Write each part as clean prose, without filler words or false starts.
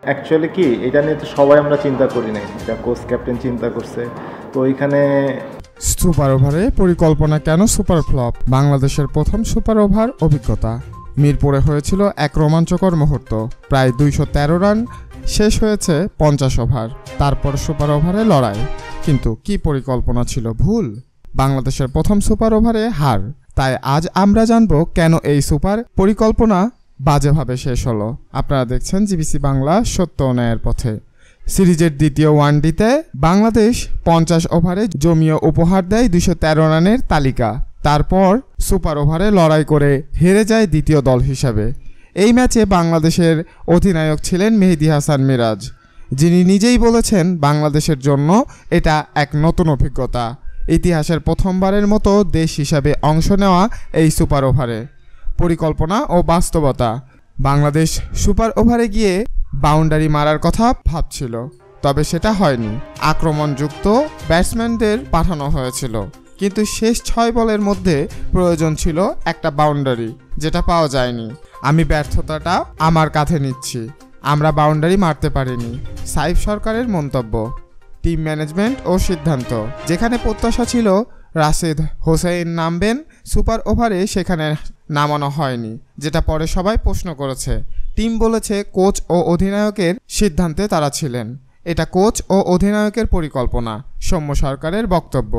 Actually কি এটা নিয়ে তো সবাই আমরা চিন্তা করি নাই, এটা কোচ ক্যাপ্টেন চিন্তা করছে। তো ওইখানে সুপার ওভারে পরিকল্পনা কেন সুপার ফ্লপ? বাংলাদেশের প্রথম সুপার ওভার অভিজ্ঞতা। মিরপুরে হয়েছিল এক রোমাঞ্চকর মুহূর্ত। প্রায় 213 রান, শেষ হয়েছে 50 ওভার। তারপর সুপার ওভারে লড়াই, কিন্তু কি পরিকল্পনা ছিল ভুল? বাংলাদেশের প্রথম সুপার ওভারে হার। তাই আজ আমরা জানব কেন এই সুপার পরিকল্পনা বাজেভাবে শেষ হলো। আপনারা দেখছেন জিবিসি বাংলা, সত্য ও ন্যায়ের পথে। সিরিজের দ্বিতীয় ওয়ানডেতে বাংলাদেশ 50 ওভারে জমিয়ে উপহার দেয় 213 রানের তালিকা। তারপর সুপার ওভারে লড়াই করে হেরে যায় দ্বিতীয় দল হিসাবে। এই ম্যাচে বাংলাদেশের অধিনায়ক ছিলেন মেহেদী হাসান মিরাজ, যিনি নিজেই বলেছেন বাংলাদেশের জন্য এটা এক নতুন অভিজ্ঞতা। ইতিহাসের প্রথমবারের মতো দেশ হিসাবে অংশ নেওয়া এই সুপার ওভারে। পরিকল্পনা ও বাস্তবতা। বাংলাদেশ সুপার ওভারে গিয়ে বাউন্ডারি মারার কথা ভাবছিল, তবে সেটা হয়নি। আক্রমণযুক্ত ব্যাটসম্যানদের পাঠানো হয়েছিল, কিন্তু শেষ 6 বলের মধ্যে প্রয়োজন ছিল একটা বাউন্ডারি, যেটা পাওয়া যায়নি। আমি ব্যর্থতাটা আমার কাঁধে নিচ্ছি, আমরা বাউন্ডারি মারতে পারিনি। সাইফ সরকারের মন্তব্য। টিম ম্যানেজমেন্ট ও সিদ্ধান্ত। যেখানে প্রত্যাশা ছিল রাশেদ হোসেন নামবেন সুপার ওভারে, সেখানে নামানো হয়নি, যেটা পরে সবাই প্রশ্ন করেছে। টিম বলেছে কোচ ও অধিনায়কের সিদ্ধান্তে তারা ছিলেন। এটা কোচ ও অধিনায়কের পরিকল্পনা। সৌম্য সরকারের বক্তব্য।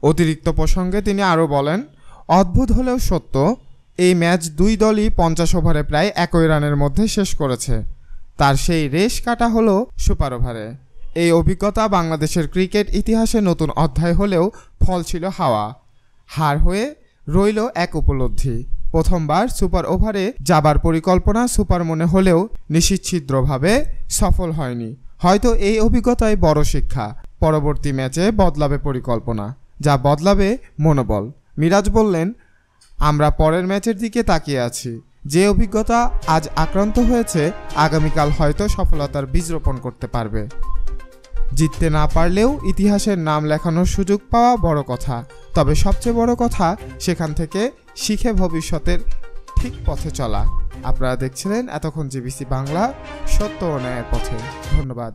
অতিরিক্ত প্রসঙ্গে তিনি আরও বলেন, অদ্ভুত হলেও সত্য, এই ম্যাচ 2 দলই 50 ওভারে প্রায় একই রানের মধ্যে শেষ করেছে। তার সেই রেশ কাটা হলো সুপার ওভারে। এই অভিজ্ঞতা বাংলাদেশের ক্রিকেট ইতিহাসে নতুন অধ্যায় হলেও ফল ছিল হাওয়া। হার হয়ে রইল এক উপলব্ধি। প্রথমবার সুপার ওভারে যাবার পরিকল্পনা সুপার মনে হলেও নিশ্চিদ্রভাবে সফল হয়নি। হয়তো এই অভিজ্ঞতাই বড় শিক্ষা। পরবর্তী ম্যাচে বদলাবে পরিকল্পনা, যা বদলাবে মনোবল। মিরাজ বললেন, আমরা পরের ম্যাচের দিকে তাকিয়ে আছি। যে অভিজ্ঞতা আজ আক্রান্ত হয়েছে, আগামীকাল হয়তো সফলতার বীজ রোপণ করতে পারবে। জিততে না পারলেও ইতিহাসের নাম লেখানোর সুযোগ পাওয়া বড় কথা, তবে সবচেয়ে বড় কথা সেখান থেকে শিখে ভবিষ্যতের ঠিক পথে চলা। আপনারা দেখছিলেন এতক্ষণ জিবিসি বাংলা, সত্য ও ন্যায়ের পথে। ধন্যবাদ।